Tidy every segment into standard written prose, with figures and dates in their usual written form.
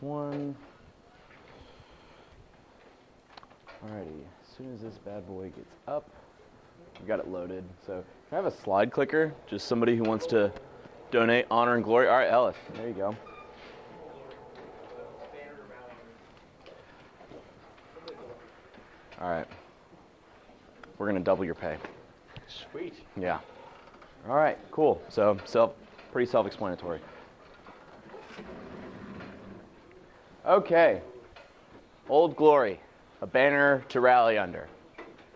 one. Alrighty, as soon as this bad boy gets up, we got it loaded. So can I have a slide clicker? Just somebody who wants to donate honor and glory. All right, Ellis, there you go. All right, we're gonna double your pay. Sweet. Yeah. All right, cool. So pretty self-explanatory. Okay, Old Glory, a banner to rally under.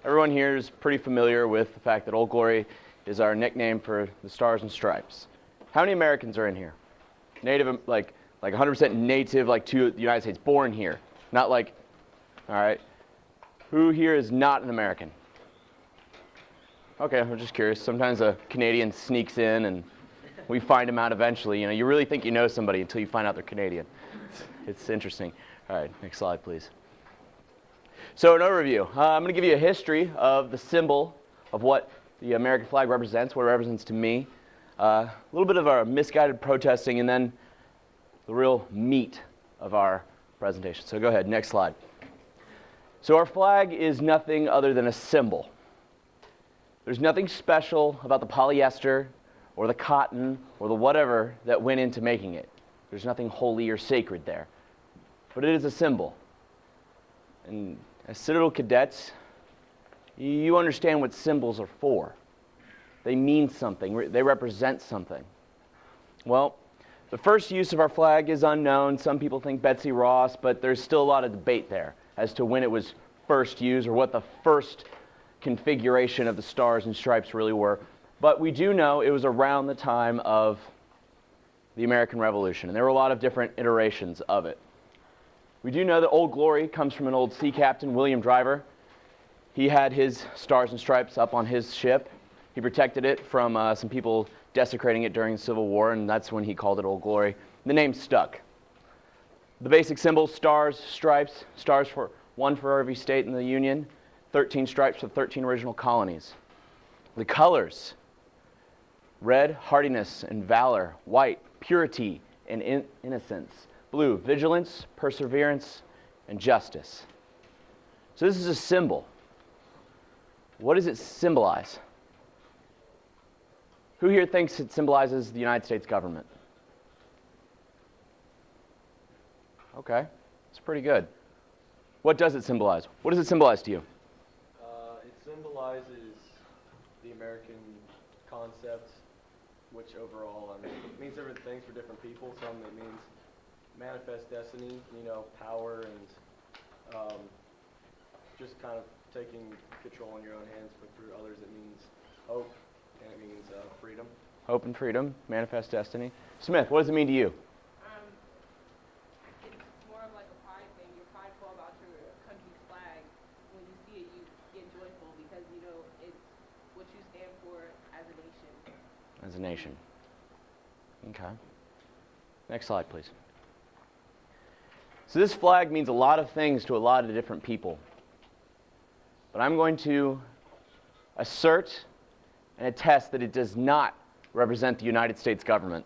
Everyone here is pretty familiar with the fact that Old Glory is our nickname for the Stars and Stripes. How many Americans are in here? Native, like 100% native, like to the United States, born here. Not like, all right. Who here is not an American? Okay, I'm just curious. Sometimes a Canadian sneaks in and we find him out eventually. You know, you really think you know somebody until you find out they're Canadian. It's interesting. All right, next slide, please. So an overview. I'm going to give you a history of the symbol of what the American flag represents, what it represents to me. A little bit of our misguided protesting, and then the real meat of our presentation. So go ahead, next slide. So our flag is nothing other than a symbol. There's nothing special about the polyester or the cotton or the whatever that went into making it. There's nothing holy or sacred there. But it is a symbol. And as Citadel cadets, you understand what symbols are for. They mean something. They represent something. Well, the first use of our flag is unknown. Some people think Betsy Ross, but there's still a lot of debate there as to when it was first used or what the first configuration of the Stars and Stripes really were. But we do know it was around the time of the American Revolution, and there were a lot of different iterations of it. We do know that Old Glory comes from an old sea captain, William Driver. He had his Stars and Stripes up on his ship. He protected it from some people desecrating it during the Civil War, and that's when he called it Old Glory. The name stuck. The basic symbols, stars, stripes, stars for one for every state in the Union, 13 stripes for 13 original colonies. The colors, red, hardiness and valor, white, purity and innocence, blue, vigilance, perseverance, and justice. So this is a symbol. What does it symbolize? Who here thinks it symbolizes the United States government? Okay, it's pretty good. What does it symbolize? What does it symbolize to you? It symbolizes the American concept, which overall, I mean, it means different things for different people. Some it means manifest destiny, you know, power and just kind of taking control in your own hands, but for others it means hope, and it means freedom. Hope and freedom, manifest destiny. Smith, what does it mean to you? It's more of like a pride thing. You're prideful about your country's flag. When you see it, you get joyful because you know it's what you stand for as a nation. As a nation. Okay. Next slide, please. So this flag means a lot of things to a lot of different people. But I'm going to assert and attest that it does not represent the United States government.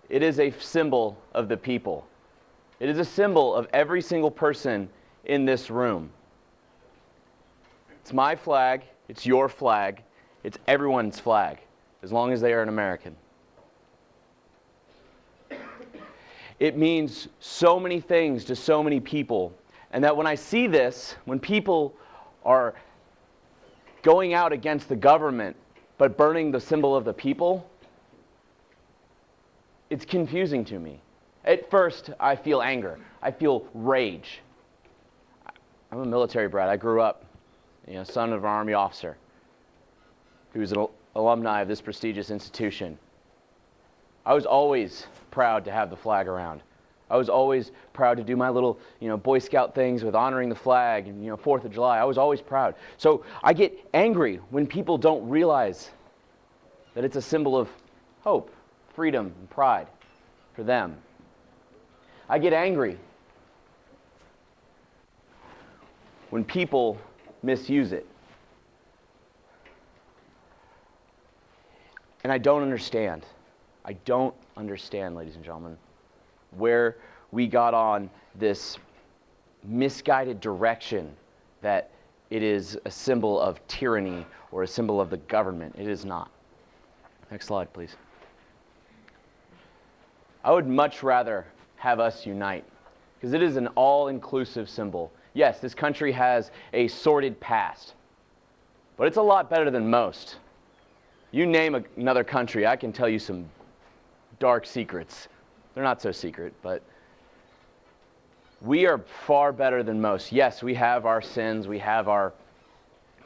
It is a symbol of the people. It is a symbol of every single person in this room. It's my flag, it's your flag, it's everyone's flag, as long as they are an American. It means so many things to so many people, and that when I see this, when people are going out against the government but burning the symbol of the people, it's confusing to me. At first, I feel anger. I feel rage. I'm a military brat. I grew up, son of an Army officer who's an alumni of this prestigious institution. I was always proud to have the flag around. I was always proud to do my little, Boy Scout things with honoring the flag and, 4th of July. I was always proud. So I get angry when people don't realize that it's a symbol of hope, freedom, and pride for them. I get angry when people misuse it. And I don't understand. I don't understand, ladies and gentlemen, where we got on this misguided direction that it is a symbol of tyranny or a symbol of the government. It is not. Next slide, please. I would much rather have us unite, because it is an all-inclusive symbol. Yes, this country has a sordid past, but it's a lot better than most. You name another country, I can tell you some dark secrets. They're not so secret, but we are far better than most. Yes, we have our sins, we have our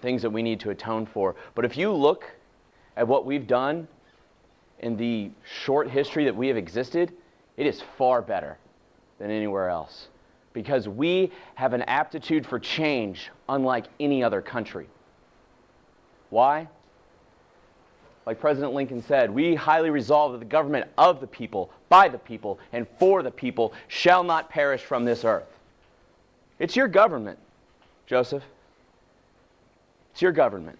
things that we need to atone for, but if you look at what we've done in the short history that we have existed, it is far better than anywhere else, because we have an aptitude for change unlike any other country. Why? Like President Lincoln said, we highly resolve that the government of the people, by the people, and for the people shall not perish from this earth. It's your government, Joseph. It's your government.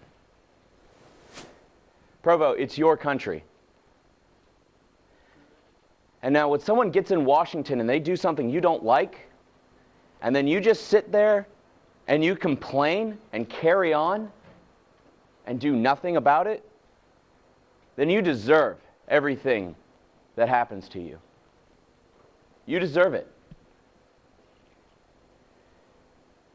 Provo, it's your country. And now when someone gets in Washington and they do something you don't like, and then you just sit there and you complain and carry on and do nothing about it, then you deserve everything that happens to you. You deserve it.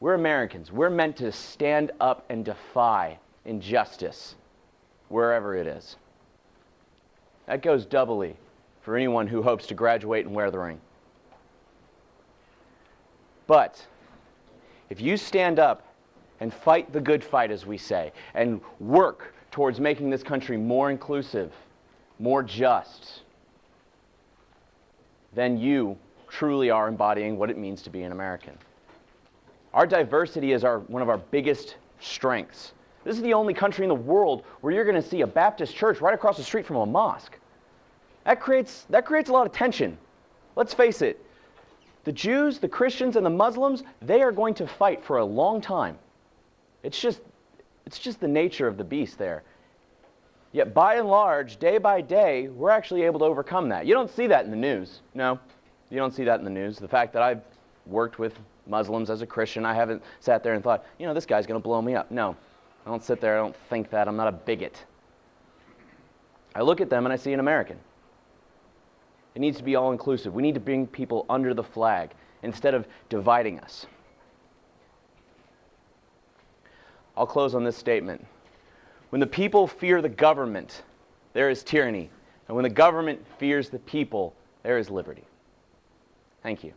We're Americans. We're meant to stand up and defy injustice wherever it is. That goes doubly for anyone who hopes to graduate and wear the ring. But if you stand up and fight the good fight, as we say, and work towards making this country more inclusive, more just, then you truly are embodying what it means to be an American. Our diversity is one of our biggest strengths. This is the only country in the world where you're going to see a Baptist church right across the street from a mosque. That creates a lot of tension. Let's face it, the Jews, the Christians, and the Muslims, they are going to fight for a long time. It's just the nature of the beast there. Yet by and large, day by day, we're actually able to overcome that. You don't see that in the news. No, you don't see that in the news. The fact that I've worked with Muslims as a Christian, I haven't sat there and thought, this guy's going to blow me up. No, I don't sit there, I don't think that. I'm not a bigot. I look at them and I see an American. It needs to be all-inclusive. We need to bring people under the flag instead of dividing us. I'll close on this statement. When the people fear the government, there is tyranny. And when the government fears the people, there is liberty. Thank you.